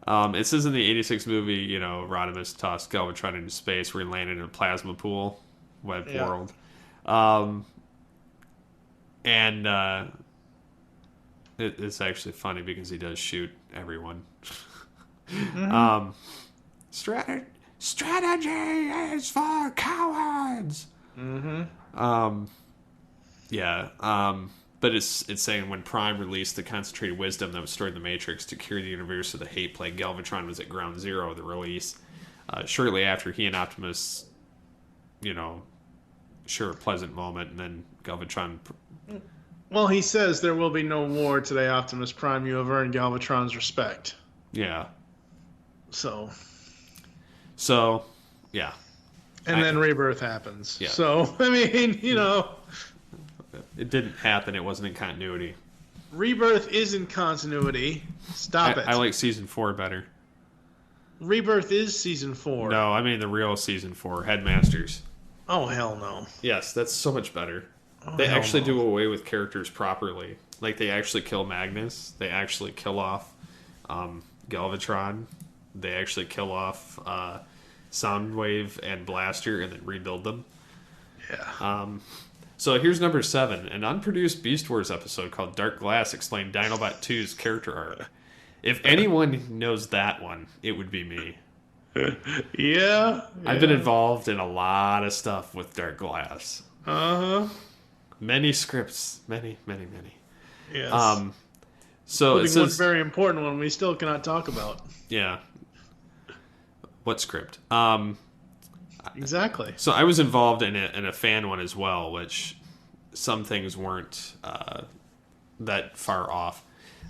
It says in the 86 movie, Rodimus tossed Galvatron into space where he landed in a plasma pool. Web World. And it's actually funny because he does shoot everyone. Strategy is for cowards. But it's saying when Prime released the concentrated wisdom that was stored in the Matrix to cure the universe of the hate plague, Galvatron was at ground zero of the release. Shortly after, he and Optimus, share a pleasant moment, and then Galvatron. Well, he says there will be no war today, Optimus Prime. You have earned Galvatron's respect. Yeah. So, yeah. And then Rebirth happens. Yeah. So, I mean, It didn't happen. It wasn't in continuity. Rebirth is in continuity. Stop it. I like Season 4 better. Rebirth is Season 4. No, I mean the real Season 4, Headmasters. Oh, hell no. Yes, that's so much better. Oh, they actually no. do away with characters properly. Like, they actually kill Magnus. They actually kill off Galvatron. They actually kill off Soundwave and Blaster and then rebuild them. Yeah. So here's number 7. An unproduced Beast Wars episode called Dark Glass explained Dinobot 2's character arc. If anyone knows that one, it would be me. Yeah. I've been involved in a lot of stuff with Dark Glass. Uh huh. Many scripts. Many. Yes. So it Including one says... very important one we still cannot talk about. Yeah. What script? Exactly. So I was involved in a fan one as well, which some things weren't that far off.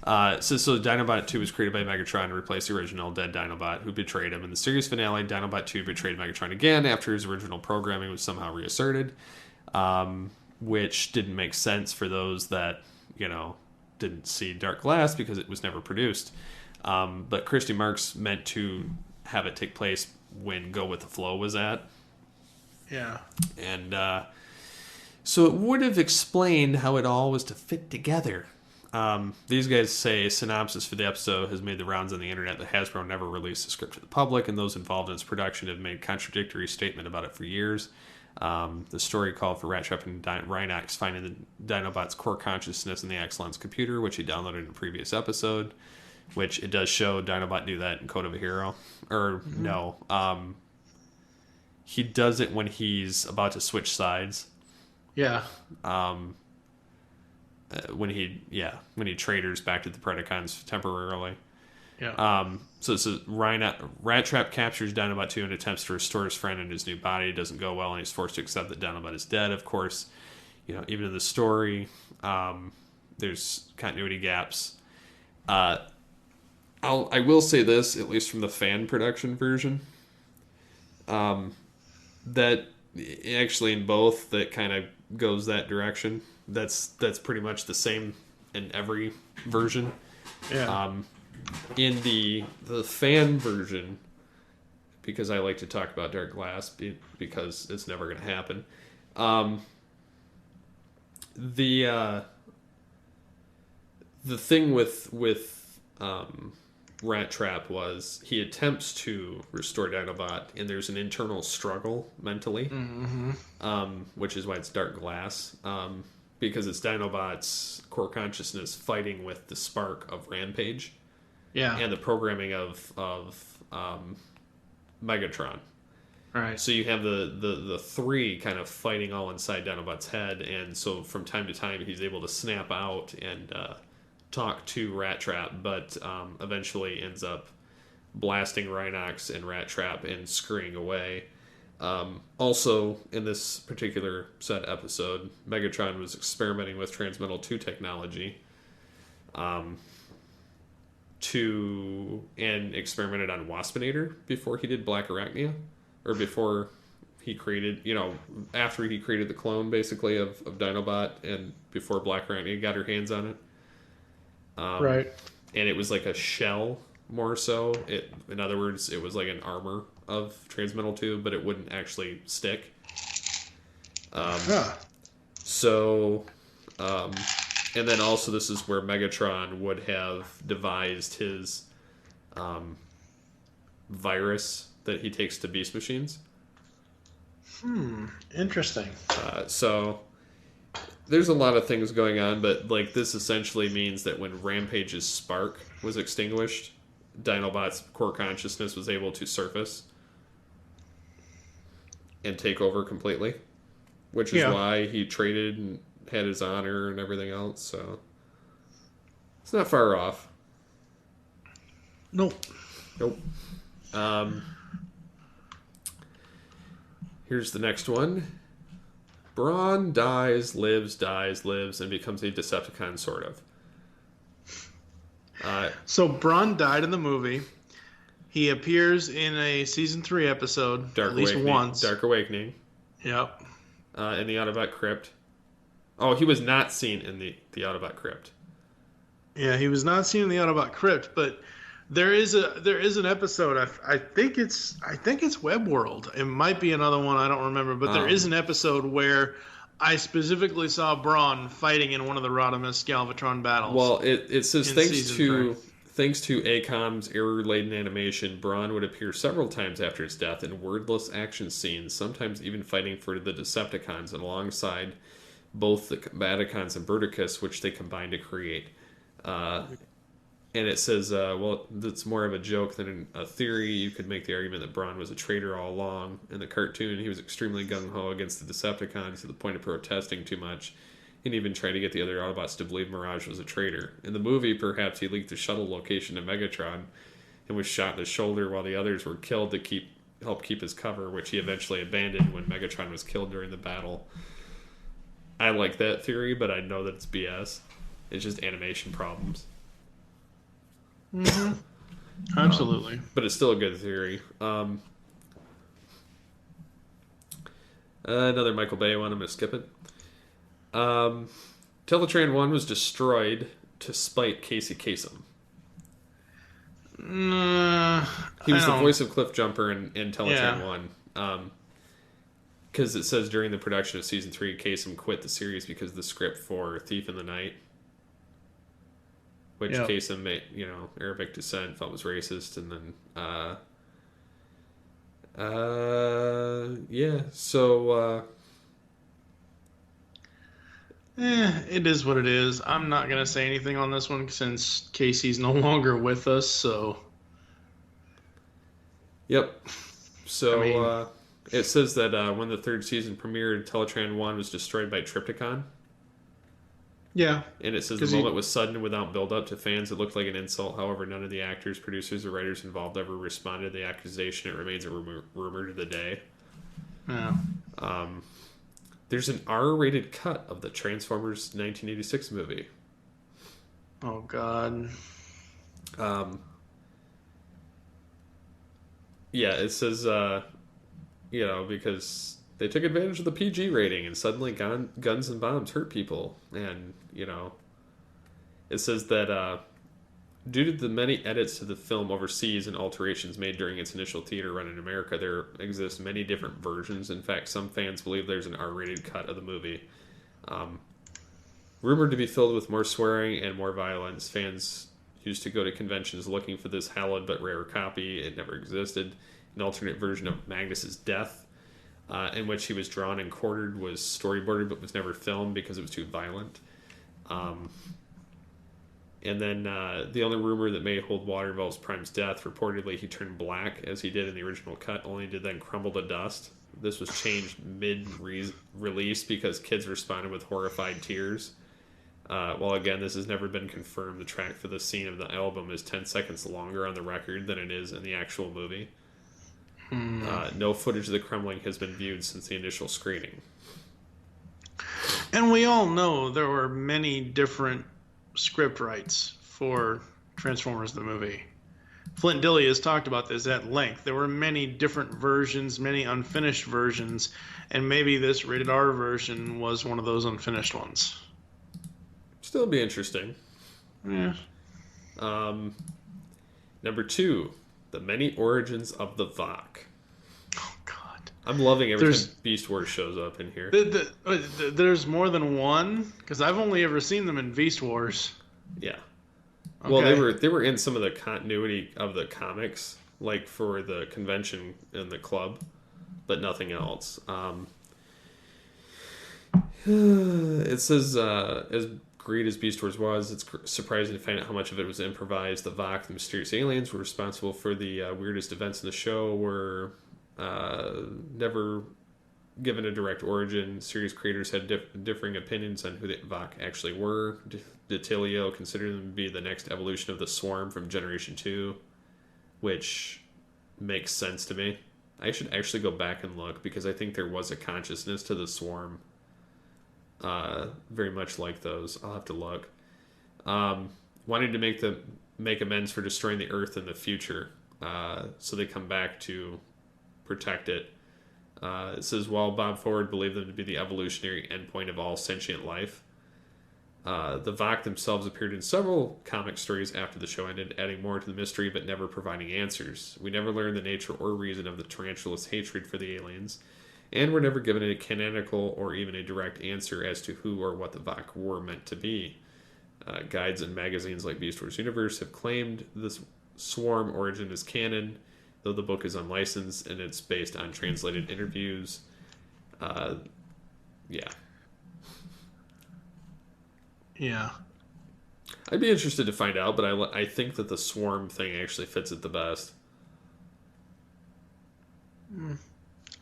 So Dinobot 2 was created by Megatron to replace the original dead Dinobot who betrayed him. In the series finale, Dinobot 2 betrayed Megatron again after his original programming was somehow reasserted, which didn't make sense for those that, didn't see Dark Glass because it was never produced. But Christy Marks meant to have it take place when Go With The Flow was at. Yeah. And so it would have explained how it all was to fit together. These guys say a synopsis for the episode has made the rounds on the internet that Hasbro never released the script to the public, and those involved in its production have made contradictory statement about it for years. The story called for Rattrap and Rhinox finding the Dinobot's core consciousness in the Excellence computer, which he downloaded in a previous episode, which it does show Dinobot do that in Code of a Hero. Or, no. He does it when he's about to switch sides. Yeah. When he traders back to the Predacons temporarily. Yeah. So Rattrap captures Dinobot 2 and attempts to restore his friend in his new body. It doesn't go well, and he's forced to accept that Dinobot is dead. Of course, even in the story, there's continuity gaps. I will say this, at least from the fan production version, that actually in both that kind of goes that direction. That's pretty much the same in every version. Yeah. In the fan version, because I like to talk about Dark Glass because it's never going to happen. The thing with Rat Trap was he attempts to restore Dinobot, and there's an internal struggle mentally, which is why it's Dark Glass, because it's Dinobot's core consciousness fighting with the spark of Rampage, and the programming of Megatron. Right. So you have the three kind of fighting all inside Dinobot's head, and so from time to time he's able to snap out and talk to Rat Trap, but eventually ends up blasting Rhinox and Rat Trap and scurrying away. Also, in this particular set episode, Megatron was experimenting with Transmetal 2 technology and experimented on Waspinator before he did Black Arachnia, or before he created, after he created the clone, basically, of Dinobot, and before Black Arachnia got her hands on it. Right. And it was like a shell, more so. In other words, it was like an armor of Transmetal 2, but it wouldn't actually stick. So, and then also this is where Megatron would have devised his virus that he takes to beast machines. Interesting. So there's a lot of things going on, but this essentially means that when Rampage's spark was extinguished, Dinobot's core consciousness was able to surface and take over completely, which is why he traded and had his honor and everything else. So it's not far off. Nope. Here's the next one. Brawn dies, lives, and becomes a Decepticon, sort of. So Brawn died in the movie. He appears in a season 3 episode at least once. Dark Awakening. Yep. In the Autobot Crypt. Oh, he was not seen in the Autobot Crypt. Yeah, he was not seen in the Autobot Crypt, but there is an episode. I think it's Web World. It might be another one. I don't remember, but there is an episode where I specifically saw Brawn fighting in one of the Rodimus Galvatron battles. Well, it says thanks to ACOM's error-laden animation, Brawn would appear several times after his death in wordless action scenes, sometimes even fighting for the Decepticons and alongside both the Combaticons and Verticus, which they combined to create. And it says, well, that's more of a joke than a theory. You could make the argument that Brawn was a traitor all along. In the cartoon, he was extremely gung-ho against the Decepticons to the point of protesting too much, and even tried to get the other Autobots to believe Mirage was a traitor. In the movie, perhaps he leaked the shuttle location to Megatron and was shot in the shoulder while the others were killed to help keep his cover, which he eventually abandoned when Megatron was killed during the battle. I like that theory, but I know that it's BS. It's just animation problems. Mm-hmm. Absolutely. But it's still a good theory. Another Michael Bay one. I'm going to skip it. Teletran 1 was destroyed to spite Casey Kasem. He was the voice of Cliff Jumper in Teletran 1. Because it says during the production of Season 3, Kasem quit the series because the script for Thief in the Night, which Kasem made, Arabic descent, felt was racist, and then, it is what it is. I'm not going to say anything on this one since Casey's no longer with us, so... Yep. So, it says that when the third season premiered, Teletran 1 was destroyed by Trypticon. Yeah. And it says the moment was sudden and without build-up to fans. It looked like an insult. However, none of the actors, producers, or writers involved ever responded to the accusation. It remains a rumor to the day. Yeah. There's an R-rated cut of the Transformers 1986 movie. Oh, God. Yeah, it says, because they took advantage of the PG rating and suddenly guns and bombs hurt people. And, it says that due to the many edits to the film overseas and alterations made during its initial theater run in America, there exist many different versions. In fact, some fans believe there's an R-rated cut of the movie. Rumored to be filled with more swearing and more violence, fans used to go to conventions looking for this hallowed but rare copy. It never existed. An alternate version of Magnus's death, in which he was drawn and quartered, was storyboarded but was never filmed because it was too violent. And then the only rumor that may hold water involves Prime's death. Reportedly, he turned black as he did in the original cut, only to then crumble to dust. This was changed mid-release because kids responded with horrified tears. While again, this has never been confirmed, the track for the scene of the album is 10 seconds longer on the record than it is in the actual movie. No footage of the crumbling has been viewed since the initial screening. And we all know there were many different script writes for Transformers the movie. Flint Dille has talked about this at length. There were many different versions, many unfinished versions, and maybe this rated R version was one of those unfinished ones. Still be interesting. Yeah. Number 2, the many origins of the Vok. Oh, God. I'm loving every time Beast Wars shows up in here. There's more than one? Because I've only ever seen them in Beast Wars. Yeah. Okay. Well, they were in some of the continuity of the comics, like for the convention and the club, but nothing else. It says, as great as Beast Wars was, it's surprising to find out how much of it was improvised. The Vok, the mysterious aliens, were responsible for the weirdest events in the show, were never given a direct origin. Series creators had differing opinions on who the Vok actually were. DiTilio considered them to be the next evolution of the Swarm from Generation 2, which makes sense to me. I should actually go back and look, because I think there was a consciousness to the Swarm. Very much like those. I'll have to look. Wanting to make amends for destroying the Earth in the future, so they come back to protect it. It says, while Bob Forward believed them to be the evolutionary endpoint of all sentient life, the Vok themselves appeared in several comic stories after the show ended, adding more to the mystery but never providing answers. We never learned the nature or reason of the tarantula's hatred for the aliens, and were never given a canonical or even a direct answer as to who or what the Vok were meant to be. Guides and magazines like Beast Wars Universe have claimed this Swarm origin is canon, though the book is unlicensed and it's based on translated interviews. Yeah. Yeah. I'd be interested to find out, but I think that the swarm thing actually fits it the best.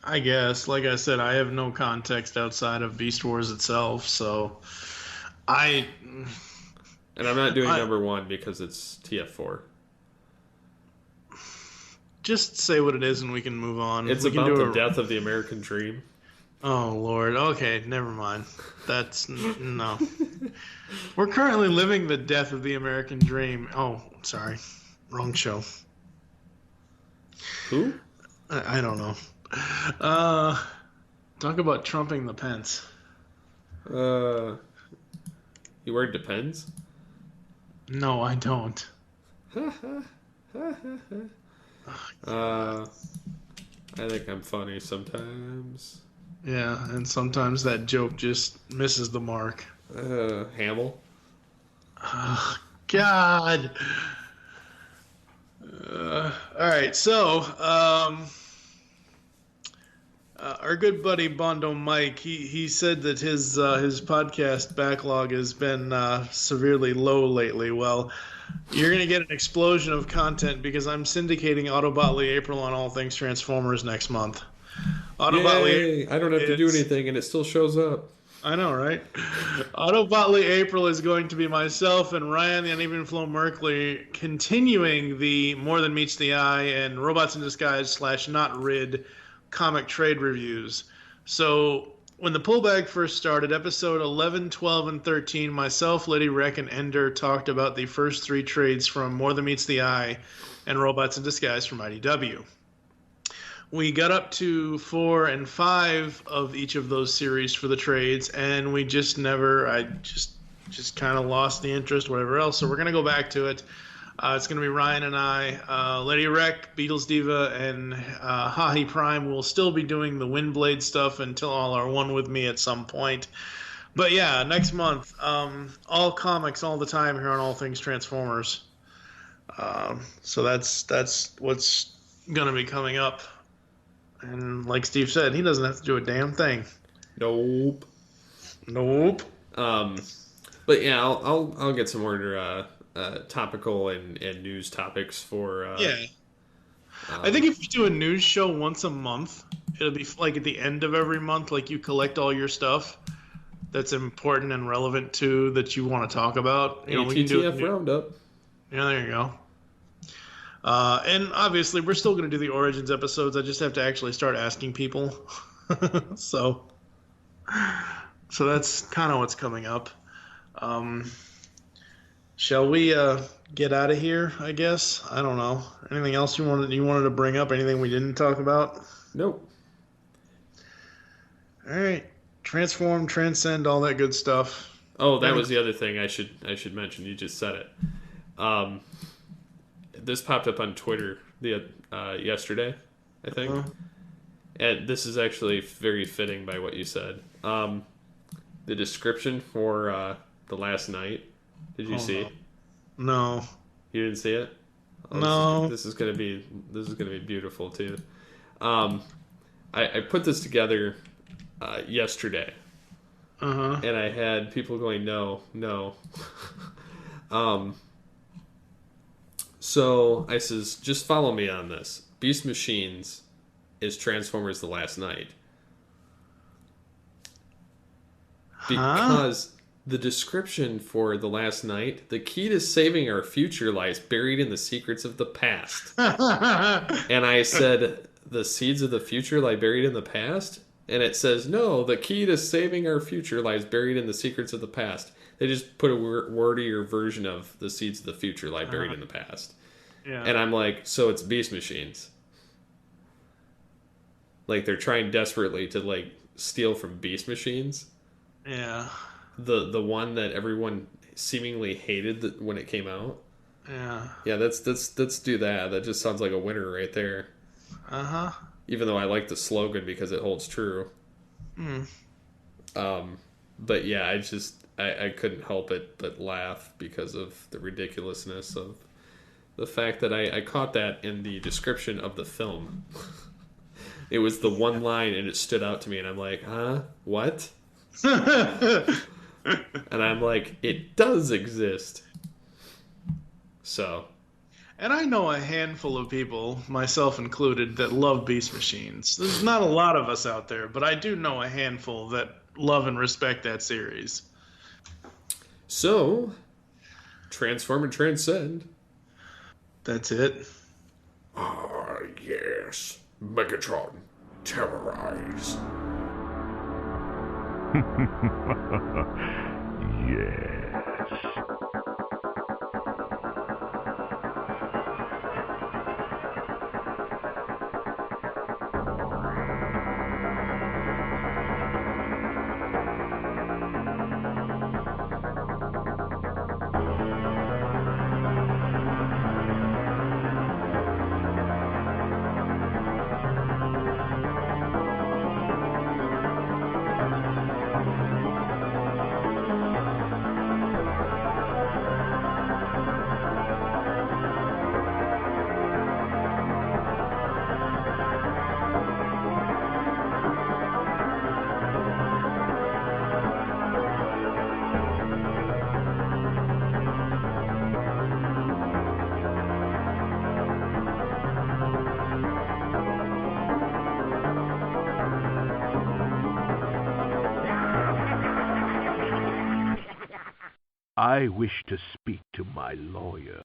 I guess, like I said, I have no context outside of Beast Wars itself, so And I'm not doing number 1 because it's TF4. Just say what it is and we can move on. It's about the death of the American dream. Oh, Lord. Okay, never mind. That's... no. We're currently living the death of the American dream. Oh, sorry. Wrong show. Who? I don't know. Talk about trumping the Pence. You wear Depends? No, I don't. I think I'm funny sometimes. Yeah, and sometimes that joke just misses the mark. Hamill? God. All right, so our good buddy Bondo Mike, he said that his podcast backlog has been severely low lately. Well, you're going to get an explosion of content because I'm syndicating AutobotlyApril on all things Transformers next month. Yay! I don't have to do anything and it still shows up. I know, right? AutobotlyApril is going to be myself and Ryan the Uneven Flow Merkley continuing the More Than Meets the Eye and Robots in Disguise / Not Rid comic trade reviews. So when the pullback first started, episode 11, 12, and 13, myself, Lady Rec, and Ender talked about the first 3 trades from More Than Meets the Eye and Robots in Disguise from IDW. We got up to 4 and 5 of each of those series for the trades, and we just never, I just kind of lost the interest, whatever else. So we're going to go back to it. It's going to be Ryan and I, Lady Rec, Beatles Diva, and Hahi Prime will still be doing the Windblade stuff until all are one with me at some point. But yeah, next month, all comics all the time here on All Things Transformers. So that's what's going to be coming up. And like Steve said, he doesn't have to do a damn thing. Nope. But yeah, I'll get some more topical and news topics for. Yeah. I think if you do a news show once a month, it'll be like at the end of every month, like you collect all your stuff that's important and relevant to that you want to talk about. You know, we can do it. Roundup. Yeah, there you go. And obviously, we're still going to do the Origins episodes. I just have to actually start asking people. So that's kind of what's coming up. Shall we get out of here, I guess? I don't know. Anything else you wanted to bring up? Anything we didn't talk about? Nope. All right. Transform, transcend, all that good stuff. Oh, that was the other thing I should mention. You just said it. This popped up on Twitter yesterday, I think. Uh-huh. And this is actually very fitting by what you said. The description for The Last Night. Did you see? No. You didn't see it? Oh, no. This is gonna be beautiful too. I put this together yesterday. Uh-huh. And I had people going, no. So I says, just follow me on this. Beast Machines is Transformers The Last Night. Because the description for The Last Night, the key to saving our future lies buried in the secrets of the past. And I said, the seeds of the future lie buried in the past? And it says, no, the key to saving our future lies buried in the secrets of the past. They just put a wordier version of the seeds of the future lie buried in the past. Yeah. And I'm like, so it's Beast Machines. Like, they're trying desperately to, like, steal from Beast Machines. Yeah. The one that everyone seemingly hated when it came out. Yeah. Yeah, let's do that. That just sounds like a winner right there. Uh-huh. Even though I like the slogan because it holds true. But yeah, I couldn't help it but laugh because of the ridiculousness of the fact that I caught that in the description of the film. It was the one line and it stood out to me and I'm like, huh? What? And I'm like, it does exist. So, And I know a handful of people, myself included, that love Beast Machines. There's not a lot of us out there, but I do know a handful that love and respect that series. so transform and transcend. That's it. Ah, yes. Megatron, terrorize. Yes. I wish to speak to my lawyer.